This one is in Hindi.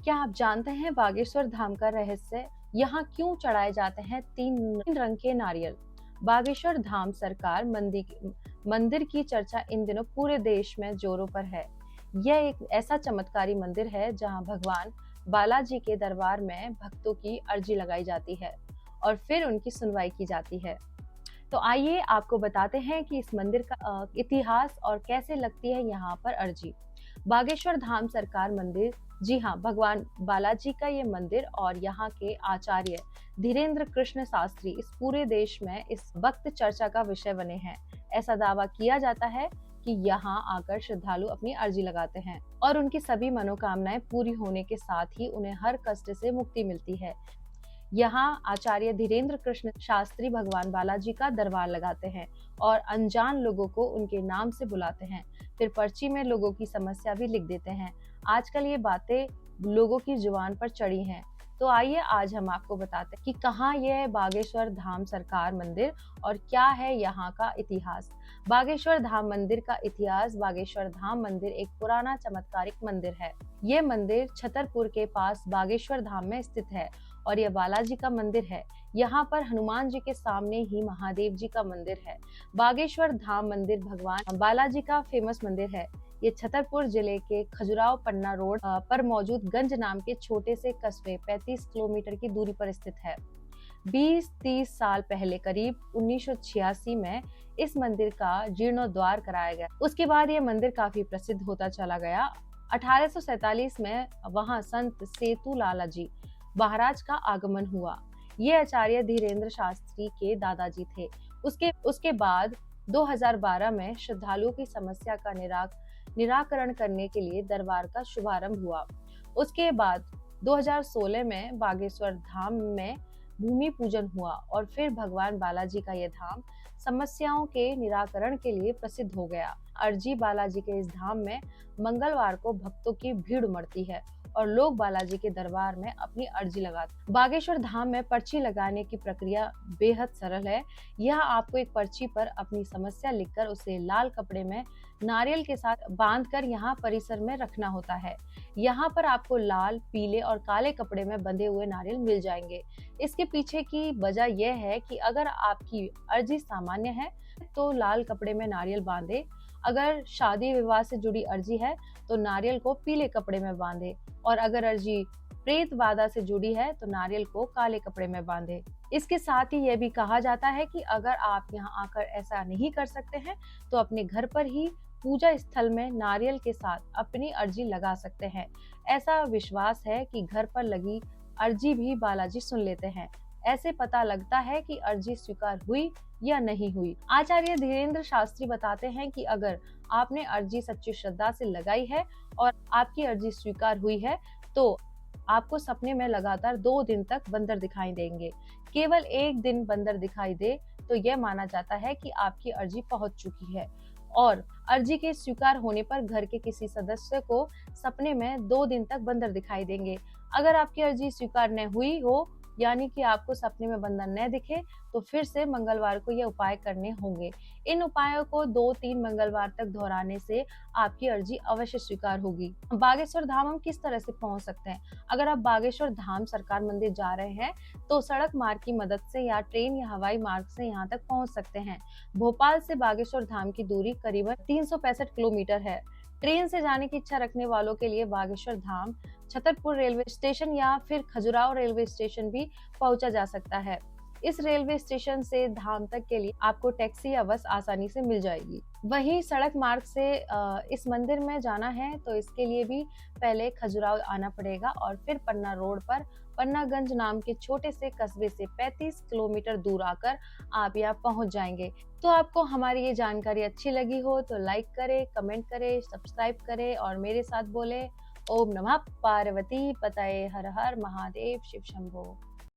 क्या आप जानते हैं बागेश्वर धाम का रहस्य? यहाँ क्यों चढ़ाए जाते हैं तीन रंग के नारियल? बागेश्वर धाम सरकार मंदिर की चर्चा इन दिनों पूरे देश में जोरों पर है। यह एक ऐसा चमत्कारी मंदिर है जहाँ भगवान बालाजी के दरबार में भक्तों की अर्जी लगाई जाती है और फिर उनकी सुनवाई की जाती है। तो आइए आपको बताते हैं कि इस मंदिर का इतिहास और कैसे लगती है यहाँ पर अर्जी। बागेश्वर धाम सरकार मंदिर, जी हाँ, भगवान बालाजी का ये मंदिर और यहाँ के आचार्य धीरेन्द्र कृष्ण शास्त्री इस पूरे देश में इस वक्त चर्चा का विषय बने हैं। ऐसा दावा किया जाता है कि यहाँ आकर श्रद्धालु अपनी अर्जी लगाते हैं और उनकी सभी मनोकामनाएं पूरी होने के साथ ही उन्हें हर कष्ट से मुक्ति मिलती है। यहाँ आचार्य धीरेन्द्र कृष्ण शास्त्री भगवान बालाजी का दरबार लगाते हैं और अनजान लोगों को उनके नाम से बुलाते हैं। फिर पर्ची में लोगों की समस्या भी लिख देते हैं। आजकल ये बातें लोगों की जुबान पर चढ़ी हैं। तो आइए आज हम आपको बताते हैं कि कहाँ यह है बागेश्वर धाम सरकार मंदिर और क्या है यहाँ का इतिहास। बागेश्वर धाम मंदिर का इतिहास। बागेश्वर धाम मंदिर एक पुराना चमत्कारिक मंदिर है। ये मंदिर छतरपुर के पास बागेश्वर धाम में स्थित है और यह बालाजी का मंदिर है। यहाँ पर हनुमान जी के सामने ही महादेव जी का मंदिर है। बागेश्वर धाम मंदिर भगवान बालाजी का फेमस मंदिर है। ये छतरपुर जिले के खजुराहो पन्ना रोड पर मौजूद गंज नाम के छोटे से कस्बे 35 किलोमीटर की दूरी पर स्थित है। 20-30 साल पहले करीब 1986 में इस मंदिर का जीर्णोद्धार कराया गया। उसके बाद यह मंदिर काफी प्रसिद्ध होता चला गया। 1847 में वहां संत सेतु लाला जी महाराज का आगमन हुआ। ये आचार्य धीरेन्द्र शास्त्री के दादाजी थे। उसके बाद 2012 में श्रद्धालुओं की समस्या का निराकरण करने के लिए दरबार का शुभारंभ हुआ। उसके बाद 2016 में बागेश्वर धाम में भूमि पूजन हुआ और फिर भगवान बालाजी का यह धाम समस्याओं के निराकरण के लिए प्रसिद्ध हो गया। अर्जी बालाजी के इस धाम में मंगलवार को भक्तों की भीड़ उमड़ती है और लोग बालाजी के दरबार में अपनी अर्जी लगाते। बागेश्वर धाम में पर्ची लगाने की प्रक्रिया बेहद सरल है। यह आपको एक पर्ची पर अपनी समस्या लिखकर उसे लाल कपड़े में नारियल के साथ बांधकर यहाँ परिसर में रखना होता है। यहाँ पर आपको लाल, पीले और काले कपड़े में बंधे हुए नारियल मिल जाएंगे। इसके पीछे की वजह यह है कि अगर आपकी अर्जी सामान्य है तो लाल कपड़े में नारियल बांधे, अगर शादी विवाह से जुड़ी अर्जी है तो नारियल को पीले कपड़े में बांधे और अगर अर्जी प्रेत बाधा से जुड़ी है तो नारियल को काले कपड़े में बांधे। इसके साथ ही यह भी कहा जाता है कि अगर आप यहाँ आकर ऐसा नहीं कर सकते हैं तो अपने घर पर ही पूजा स्थल में नारियल के साथ अपनी अर्जी लगा सकते हैं। ऐसा विश्वास है कि घर पर लगी अर्जी भी बालाजी सुन लेते हैं। ऐसे पता लगता है कि अर्जी स्वीकार हुई या नहीं हुई। आचार्य धीरेन्द्र शास्त्री बताते हैं कि अगर आपने अर्जी सच्ची श्रद्धा से लगाई है और आपकी अर्जी स्वीकार हुई है तो आपको सपने में लगातार 2 दिन तक बंदर दिखाई देंगे। केवल एक दिन बंदर दिखाई दे तो यह माना जाता है कि आपकी अर्जी पहुंच चुकी है और अर्जी के स्वीकार होने पर घर के किसी सदस्य को सपने में 2 दिन तक बंदर दिखाई देंगे। अगर आपकी अर्जी स्वीकार न हुई हो, यानी कि आपको सपने में बंदर न दिखे, तो फिर से मंगलवार को ये उपाय करने होंगे। इन उपायों को 2-3 मंगलवार तक दोहराने से आपकी अर्जी अवश्य स्वीकार होगी। बागेश्वर धाम हम किस तरह से पहुंच सकते हैं? अगर आप बागेश्वर धाम सरकार मंदिर जा रहे हैं तो सड़क मार्ग की मदद से या ट्रेन या हवाई मार्ग से यहाँ तक पहुंच सकते हैं। भोपाल से बागेश्वर धाम की दूरी करीबन 365 किलोमीटर है। ट्रेन से जाने की इच्छा रखने वालों के लिए बागेश्वर धाम छतरपुर रेलवे स्टेशन या फिर खजुराहो रेलवे स्टेशन भी पहुंचा जा सकता है। इस रेलवे स्टेशन से धाम तक के लिए आपको टैक्सी या बस आसानी से मिल जाएगी। वहीं सड़क मार्ग से इस मंदिर में जाना है तो इसके लिए भी पहले खजुराहो आना पड़ेगा और फिर पन्ना रोड पर पन्नागंज नाम के छोटे से कस्बे से 35 किलोमीटर दूर आकर आप यहाँ पहुँच जाएंगे। तो आपको हमारी ये जानकारी अच्छी लगी हो तो लाइक करें, कमेंट करें, सब्सक्राइब करें और मेरे साथ बोले ओम नमः पार्वती पतये हर हर महादेव शिव शंभो।